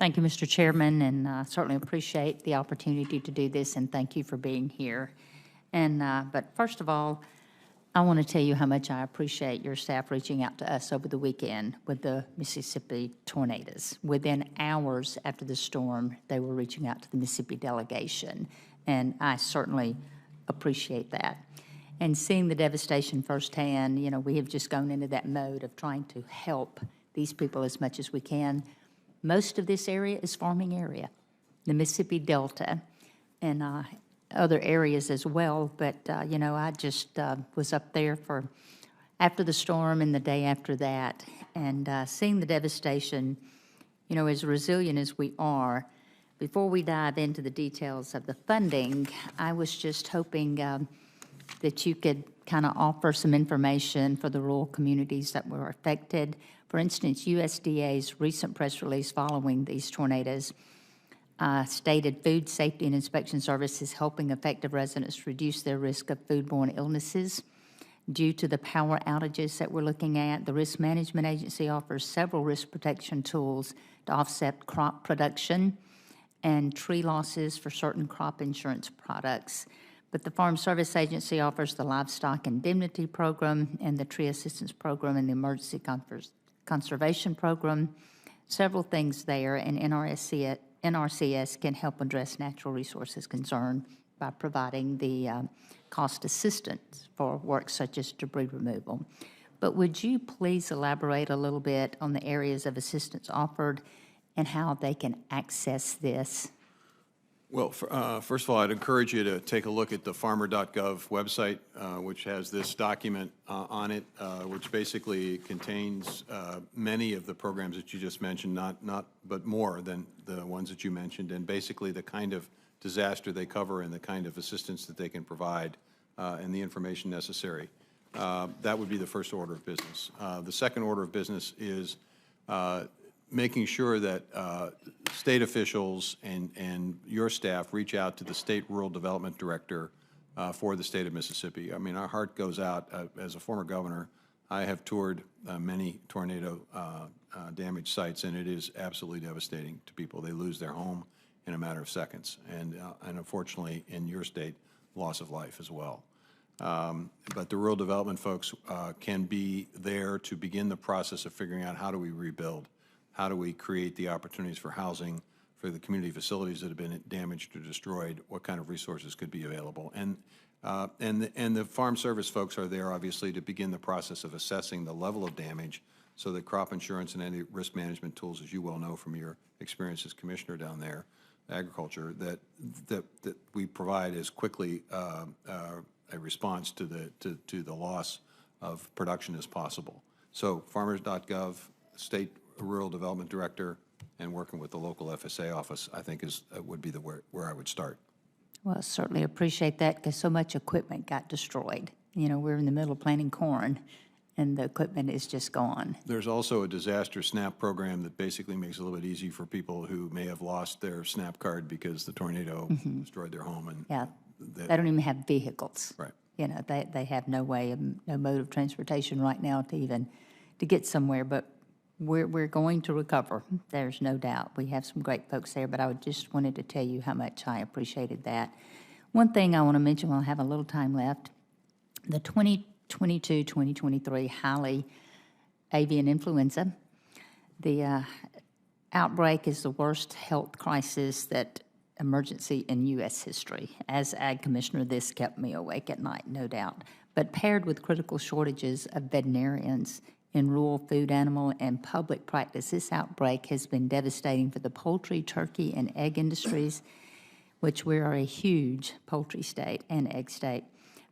Thank you, Mr. Chairman, and certainly appreciate the opportunity to do this, and thank you for being here. And but first of all, I want to tell you how much I appreciate your staff reaching out to us over the weekend with the Mississippi tornadoes. Within hours after the storm, they were reaching out to the Mississippi delegation, and I certainly appreciate that. And seeing the devastation firsthand, you know, we have just gone into that mode of trying to help these people as much as we can. Most of this area is farming area, the Mississippi Delta, and other areas as well. But, you know, I just was up there for after the storm and the day after that, and seeing the devastation, you know, as resilient as we are. Before we dive into the details of the funding, I was just hoping that you could kind of offer some information for the rural communities that were affected. For instance, USDA's recent press release following these tornadoes stated Food Safety and Inspection Service is helping affected residents reduce their risk of foodborne illnesses due to the power outages that we're looking at. The Risk Management Agency offers several risk protection tools to offset crop production and tree losses for certain crop insurance products. But the Farm Service Agency offers the Livestock Indemnity Program and the Tree Assistance Program and the Emergency Conservation Program, several things there, and NRCS can help address natural resources concern by providing the cost assistance for work such as debris removal. But would you please elaborate a little bit on the areas of assistance offered and how they can access this? Well, first of all, I'd encourage you to take a look at the farmer.gov website, which has this document on it, which basically contains many of the programs that you just mentioned, but more than the ones that you mentioned, and basically the kind of disaster they cover and the kind of assistance that they can provide and the information necessary. That would be the first order of business. The second order of business is making sure that state officials and your staff reach out to the State Rural Development Director for the state of Mississippi. I mean, our heart goes out. As a former governor, I have toured many tornado damaged sites, and it is absolutely devastating to people. They lose their home in a matter of seconds, and unfortunately, in your state, loss of life as well. But the rural development folks can be there to begin the process of figuring out how do we rebuild. How do we create the opportunities for housing, for the community facilities that have been damaged or destroyed? What kind of resources could be available? And the Farm Service folks are there, obviously, to begin the process of assessing the level of damage so that crop insurance and any risk management tools, as you well know from your experience as commissioner down there, agriculture, that we provide as quickly a response to the loss of production as possible. So farmers.gov, state Rural Development Director, and working with the local FSA office, I think would be where I would start. Well, I certainly appreciate that because so much equipment got destroyed. You know, we're in the middle of planting corn, and the equipment is just gone. There's also a disaster SNAP program that basically makes it a little bit easy for people who may have lost their SNAP card because the tornado destroyed their home. And yeah, they don't even have vehicles. Right. You know, they have no mode of transportation right now to get somewhere, but we're going to recover. There's no doubt. We have some great folks there, but I just wanted to tell you how much I appreciated that. One thing I want to mention while I have a little time left, the 2022-2023 Halley avian influenza, the outbreak is the worst health crisis emergency in U.S. history. As Ag Commissioner, this kept me awake at night, no doubt. But paired with critical shortages of veterinarians in rural food, animal, and public practice, this outbreak has been devastating for the poultry, turkey, and egg industries, which we are a huge poultry state and egg state.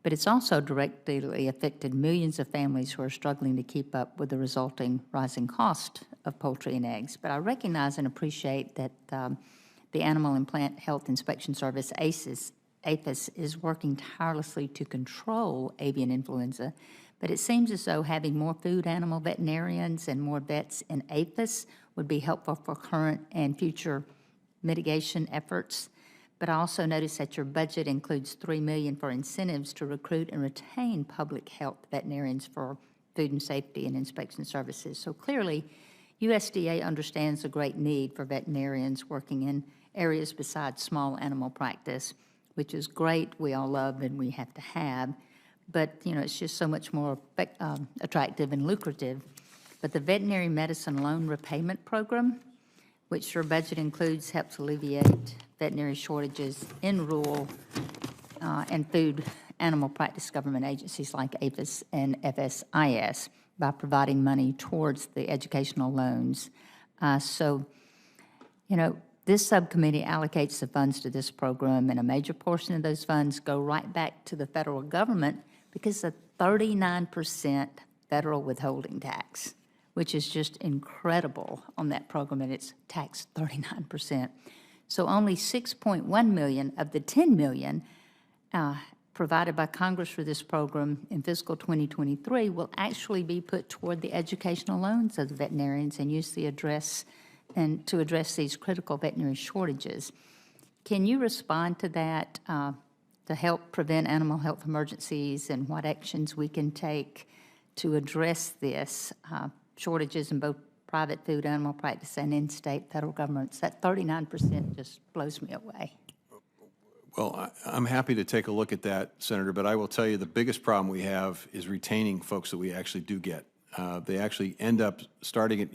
But it's also directly affected millions of families who are struggling to keep up with the resulting rising cost of poultry and eggs. But I recognize and appreciate that the Animal and Plant Health Inspection Service, APHIS, is working tirelessly to control avian influenza. But it seems as though having more food animal veterinarians and more vets in APHIS would be helpful for current and future mitigation efforts. But I also noticed that your budget includes $3 million for incentives to recruit and retain public health veterinarians for food and safety and inspection services. So clearly, USDA understands the great need for veterinarians working in areas besides small animal practice, which is great, we all love and we have to have, but, you know, it's just so much more attractive and lucrative. But the Veterinary Medicine Loan Repayment Program, which your budget includes, helps alleviate veterinary shortages in rural and food animal practice government agencies like APHIS and FSIS by providing money towards the educational loans. So, you know, this subcommittee allocates the funds to this program, and a major portion of those funds go right back to the federal government because of 39% federal withholding tax, which is just incredible on that program, and it's taxed 39%. So only $6.1 million of the $10 million provided by Congress for this program in fiscal 2023 will actually be put toward the educational loans of the veterinarians and use to address these critical veterinary shortages. Can you respond to that to help prevent animal health emergencies and what actions we can take to address this shortages in both private food animal practice and in state federal governments? That 39% just blows me away. Well, I'm happy to take a look at that, Senator, but I will tell you the biggest problem we have is retaining folks that we actually do get. They actually end up starting at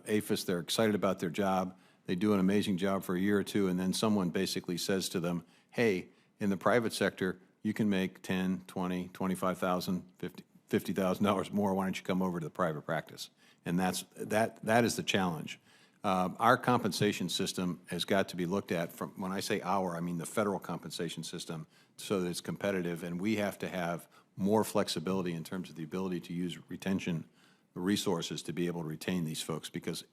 APHIS, they're excited about their job, they do an amazing job for a year or two, and then someone basically says to them, hey, in the private sector, you can make $10,000, $20,000, $25,000, $50,000 more, why don't you come over to the private practice? And that is the challenge. Our compensation system has got to be looked at from, when I say our, I mean the federal compensation system, so that it's competitive, and we have to have more flexibility in terms of the ability to use retention resources to be able to retain these folks, because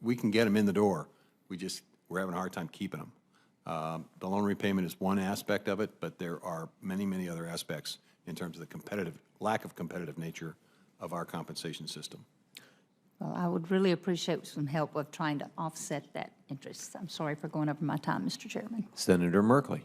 we can get them in the door. We're having a hard time keeping them. The loan repayment is one aspect of it, but there are many, many other aspects in terms of the lack of competitive nature of our compensation system. Well, I would really appreciate some help with trying to offset that interest. I'm sorry for going over my time, Mr. Chairman. Senator Merkley.